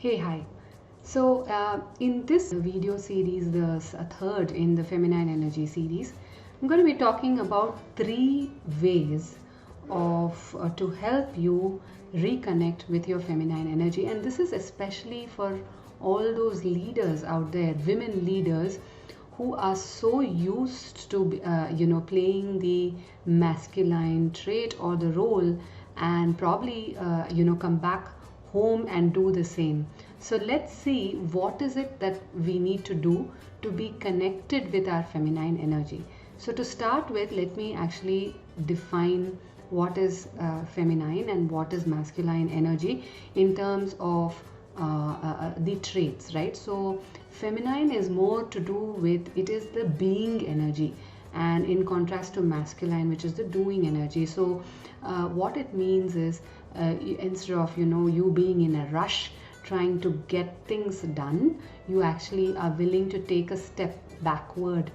Hey, hi. In this video series, the third in the feminine energy series, I'm going to be talking about three ways of to help you reconnect with your feminine energy, and this is especially for all those leaders out there, women leaders who are so used to playing the masculine trait or the role, and probably come back home and do the same. So let's see what is it that we need to do to be connected with our feminine energy. So to start with, let me actually define what is feminine and what is masculine energy in terms of the traits, right? So feminine is more to do with, it is the being energy, and in contrast to masculine, which is the doing energy. So what it means is, instead of you being in a rush trying to get things done, you actually are willing to take a step backwards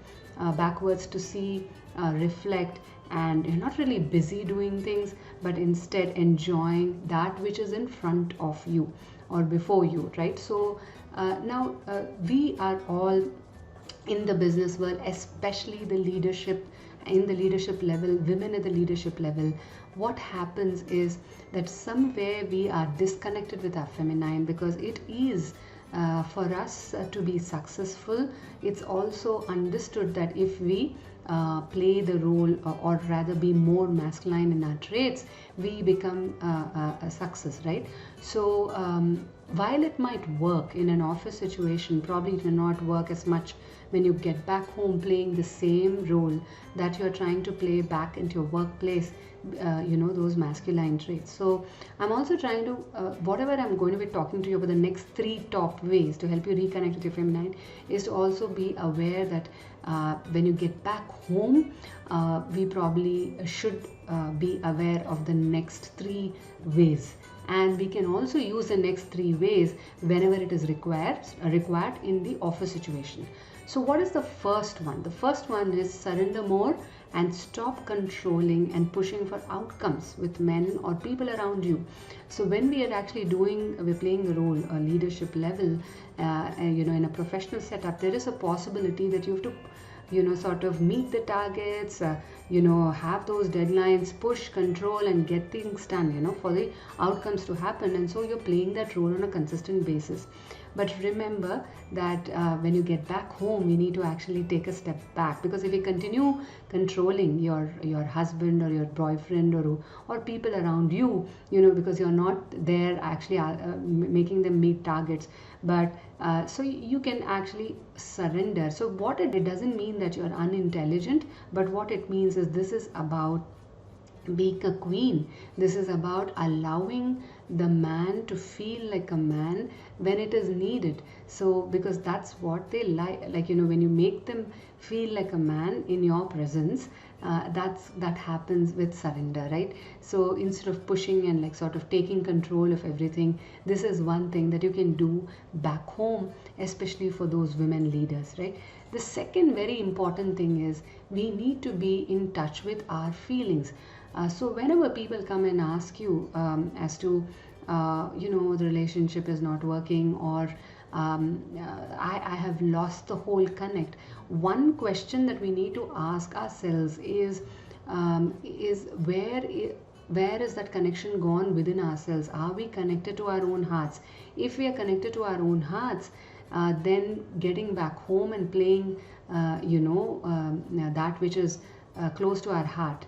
to see, reflect, and you're not really busy doing things, but instead enjoying that which is in front of you or before you, right? So now we are all in the business world, especially the leadership, in the leadership level, women at the leadership level. What happens is that somewhere we are disconnected with our feminine, because it is for us to be successful. It's also understood that if we play the role, or rather be more masculine in our traits, we become a success, right? So while it might work in an office situation, probably it will not work as much when you get back home playing the same role that you're trying to play back into your workplace, those masculine traits. So I'm also trying to, whatever I'm going to be talking to you about, the next three top ways to help you reconnect with your feminine, is to also be aware that when you get back home, we probably should be aware of the next three ways, and we can also use the next three ways whenever it is required in the office situation. So what is the first one? The first one is surrender more and stop controlling and pushing for outcomes with men or people around you. So when we are actually we're playing a role, a leadership level, in a professional setup, there is a possibility that you have to sort of meet the targets, have those deadlines, push, control, and get things done, for the outcomes to happen. And so you're playing that role on a consistent basis. But remember that when you get back home, you need to actually take a step back, because if you continue controlling your husband or your boyfriend or people around you, because you're not there actually making them meet targets, but so you can actually surrender. So what it doesn't mean that you're unintelligent, but what it means is, this is about being a queen. This is about allowing the man to feel like a man when it is needed. So because that's what they like, when you make them feel like a man in your presence, that happens with surrender, right? So instead of pushing and sort of taking control of everything, this is one thing that you can do back home, especially for those women leaders, right? The second very important thing is, we need to be in touch with our feelings. So whenever people come and ask you as to, the relationship is not working, or I have lost the whole connect, one question that we need to ask ourselves is where is that connection gone within ourselves? Are we connected to our own hearts? If we are connected to our own hearts, then getting back home and playing, that which is close to our heart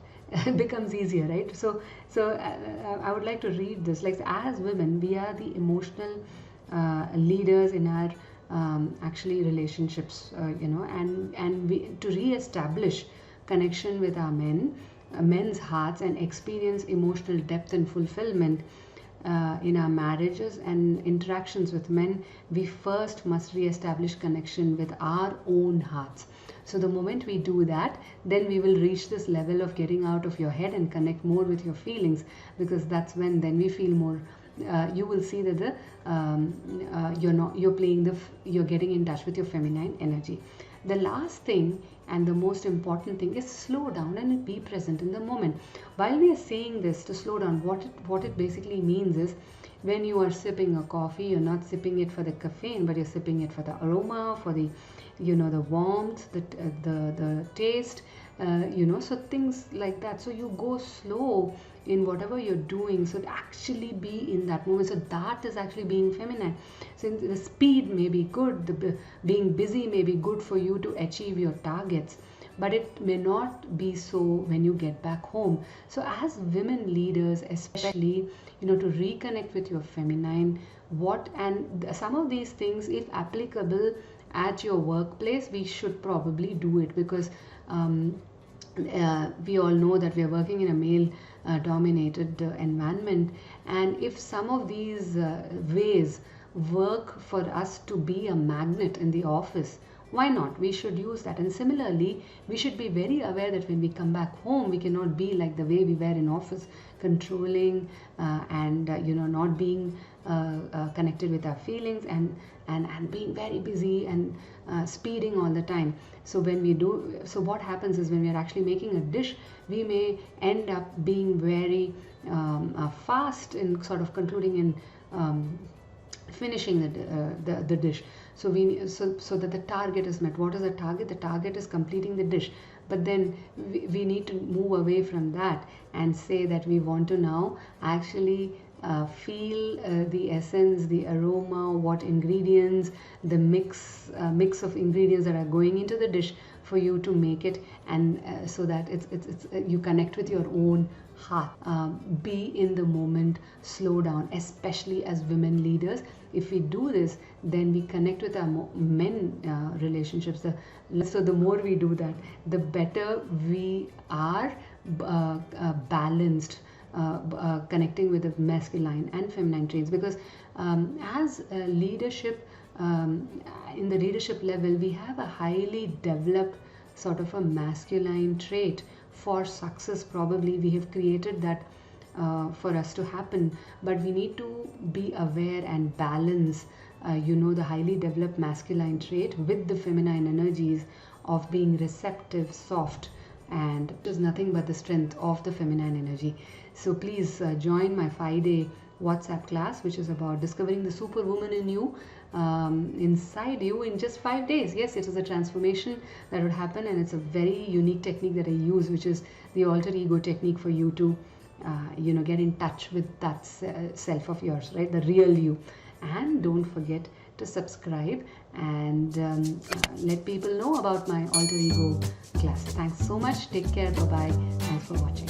becomes easier, right? So I would like to read this. Like, as women, we are the emotional leaders in our actually relationships, and we, to re-establish connection with our men's hearts, and experience emotional depth and fulfillment in our marriages and interactions with men, we first must re-establish connection with our own hearts. So the moment we do that, then we will reach this level of getting out of your head and connect more with your feelings, because that's when then we feel more. You will see that you're getting in touch with your feminine energy. The last thing and the most important thing is, slow down and be present in the moment. While we are saying this, to slow down, what it basically means is, when you are sipping a coffee, you're not sipping it for the caffeine, but you're sipping it for the aroma, for the, the warmth, the taste, so things like that. So you go slow in whatever you're doing, so to actually be in that moment. So that is actually being feminine. So the speed may be good, being busy may be good for you to achieve your targets, but it may not be so when you get back home. So as women leaders especially, to reconnect with your feminine, some of these things, if applicable at your workplace, we should probably do it, because we all know that we are working in a male dominated environment, and if some of these ways work for us to be a magnet in the office, why not? We should use that. And similarly, we should be very aware that when we come back home, we cannot be like the way we were in office, controlling and not being connected with our feelings, and being very busy and speeding all the time. So what happens is, when we are actually making a dish, we may end up being very fast in sort of concluding and finishing the dish. So so that the target is met. What is the target? The target is completing the dish. But then we need to move away from that and say that we want to now actually feel the essence, the aroma, what ingredients, the mix of ingredients that are going into the dish for you to make it, and so that it's you connect with your own heart. Be in the moment, slow down, especially as women leaders. If we do this, then we connect with our men relationships. So the more we do that, the better we are balanced, connecting with the masculine and feminine traits. Because as leadership, in the leadership level, we have a highly developed sort of a masculine trait. For success, probably we have created that for us to happen, but we need to be aware and balance the highly developed masculine trait with the feminine energies of being receptive, soft, and it is nothing but the strength of the feminine energy. So please join my 5-day WhatsApp class, which is about discovering the superwoman in you, inside you, in just 5 days. Yes, it is a transformation that would happen, and it's a very unique technique that I use, which is the alter ego technique, for you to get in touch with that self of yours, right? The real you. And don't forget to subscribe and let people know about my alter ego class. Thanks so much. Take care. Bye bye. Thanks for watching.